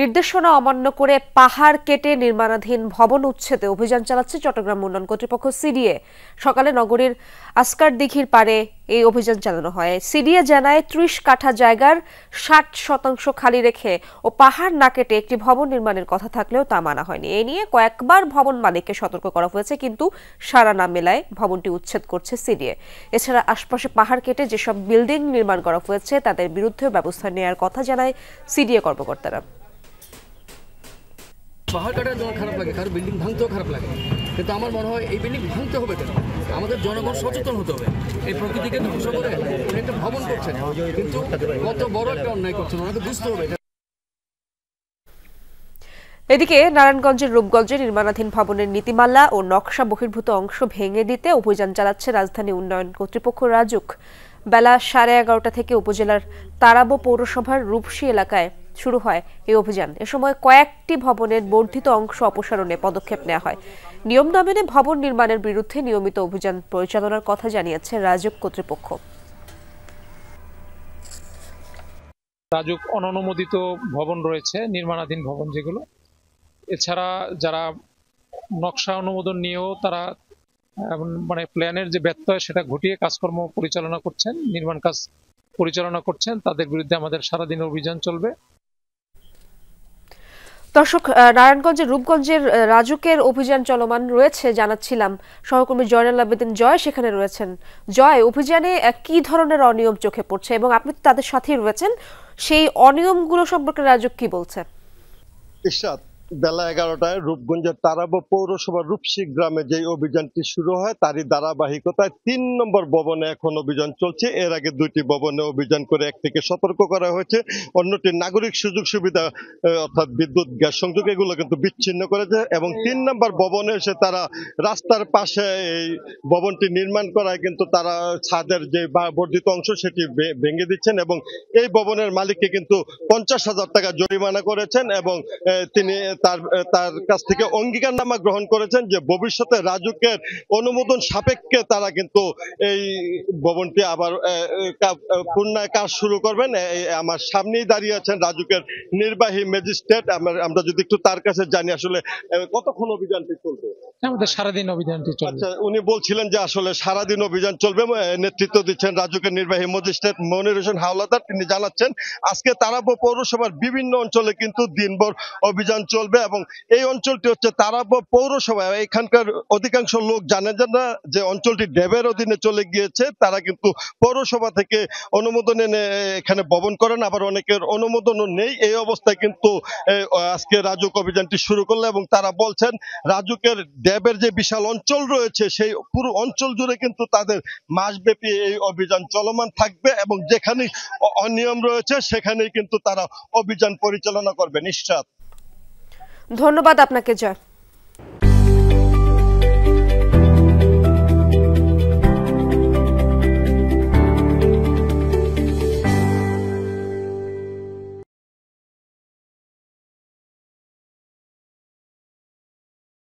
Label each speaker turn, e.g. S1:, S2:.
S1: নির্দেশনা অমান্য করে পাহাড় কেটে নির্মাণাধীন ভবন উচ্ছেদে অভিযান চালাচ্ছে চট্টগ্রাম উন্নয়ন কর্তৃপক্ষ সিডিএ। সকালে নগরীর আসকার দিঘির পাড়ে এই অভিযান চালানো হয়। সিডিএ জানায় ৩০ কাঠা জায়গার ৬০% খালি রেখে ও পাহাড় না কেটে একটি ভবন নির্মাণের কথা থাকলেও তা মানা হয়নি। এ নিয়ে কয়েকবার ভবন মালিককে সতর্ক করা হয়েছে, কিন্তু সাড়া না মেলায় ভবনটি উচ্ছেদ করছে সিডিএ। এছাড়া আশপাশে পাহাড় কেটে যেসব বিল্ডিং নির্মাণ করা হয়েছে তাদের বিরুদ্ধেও ব্যবস্থা নেওয়ার কথা জানায় সিডিএ কর্মকর্তারা।
S2: পাহাড় কাটার জন্য খারাপ লাগে, কারো বিল্ডিং ভাঙতেও খারাপ লাগে, কিন্তু আমার মনে হয় এই বিল্ডিং ভাঙতে হবে কেন? আমাদের জনগণ সচেতন হতে হবে। এই প্রকৃতিকে ধ্বংস করে একটা ভবন করছেন, কিন্তু কত বড় একটা অন্যায় করছেন, ওনাকে বুঝতে হবে।
S1: এদিকে নারায়ণগঞ্জের রূপগঞ্জে নির্মাণাধীন ভবনের নীতিমালা ও নকশা বহির্ভূত অংশ ভেঙে দিতে অভিযান চালাচ্ছে রাজধানী উন্নয়ন কর্তৃপক্ষ রাজুক। বেলা 11:30 থেকে উপজেলার তারাবো পৌরসভার রূপসী এলাকায় শুরু হয় এই অভিযান। এ সময় কয়েকটি ভবনের বর্ধিত অংশ অপসারণে পদক্ষেপ নেওয়া হয়। নিয়ম না মেনে ভবন নির্মাণের বিরুদ্ধে নিয়মিত অভিযান পরিচালনার কথা জানিয়েছে রাজুক কর্তৃপক্ষ।
S3: রাজুক অননুমোদিত ভবন রয়েছে, নির্মাণাধীন ভবন যেগুলো, এছাড়া যারা নকশা অনুমোদন নিয়েও তারা প্ল্যানের যে ব্যত্যয় সেটা ঘটিয়ে কাজকর্ম পরিচালনা করছেন, নির্মাণ কাজ পরিচালনা করছেন, তাদের বিরুদ্ধে আমাদের সারাদিন অভিযান চলবে।
S1: দর্শক, নারায়ণগঞ্জের রূপগঞ্জের রাজুকের অভিযান চলমান রয়েছে জানাচ্ছিলাম। সহকর্মী জয়নাল আবেদিন জয় সেখানে রয়েছেন। জয়, অভিযানে কি ধরনের অনিয়ম চোখে পড়ছে এবং আপনি তাদের সাথেই রয়েছেন, সেই অনিয়মগুলো সম্পর্কে রাজুক কি বলছে?
S4: ইশরাত, বেলা 11টায় রূপগঞ্জের তারাবো পৌরসভার রূপসী গ্রামে যে অভিযানটি শুরু হয় তারই ধারাবাহিকতায় ৩ নম্বর ভবনে এখন অভিযান চলছে। এর আগে 2টি ভবনে অভিযান করে একটিকে সতর্ক করা হয়েছে, অন্যটি নাগরিক সুযোগ সুবিধা অর্থাৎ বিদ্যুৎ গ্যাস সংযোগ এগুলো কিন্তু বিচ্ছিন্ন করেছে এবং 3 নম্বর ভবনে এসে তারা রাস্তার পাশে এই ভবনটি নির্মাণ করায় কিন্তু তারা ছাদের যে বর্ধিত অংশ সেটি ভেঙে দিচ্ছেন এবং এই ভবনের মালিককে কিন্তু 50,000 টাকা জরিমানা করেছেন এবং তিনি তার কাছ থেকে অঙ্গীকারনামা গ্রহণ করেছেন যে ভবিষ্যতে রাজুকের অনুমোদন সাপেক্ষে তারা কিন্তু এই ভবনটি আবার পুনরায় কাজ শুরু করবেন। আমার সামনেই দাঁড়িয়ে আছেন রাজুকের নির্বাহী ম্যাজিস্ট্রেট। আমরা যদি একটু তার কাছে জানি আসলে কতক্ষণ অভিযানটি চলবে?
S3: আমাদের সারাদিন অভিযানটি চলবে।
S4: আচ্ছা, উনি বলছিলেন যে আসলে সারাদিন অভিযান চলবে। নেতৃত্ব দিচ্ছেন রাজুকের নির্বাহী ম্যাজিস্ট্রেট মনির হোসেন হাওলাদার। তিনি জানাচ্ছেন আজকে তারাবো পৌরসভার বিভিন্ন অঞ্চলে কিন্তু দিনভর অভিযান চলবে এবং এই অঞ্চলটি হচ্ছে তারাবো পৌরসভা। এখানকার অধিকাংশ লোক জানেন না যে অঞ্চলটি ড্যাবের অধীনে চলে গিয়েছে। তারা কিন্তু পৌরসভা থেকে অনুমোদন এনে এখানে ভবন করেন, আবার অনেকের অনুমোদনও নেই। এই অবস্থায় কিন্তু আজকে রাজুক অভিযানটি শুরু করলো এবং তারা বলছেন রাজুকের ড্যাবের যে বিশাল অঞ্চল রয়েছে সেই পুরো অঞ্চল জুড়ে কিন্তু তাদের মাসব্যাপী এই অভিযান চলমান থাকবে এবং যেখানে অনিয়ম রয়েছে সেখানেই কিন্তু তারা অভিযান পরিচালনা করবেন। ইশরাত,
S1: ধন্যবাদ আপনাকে জয়।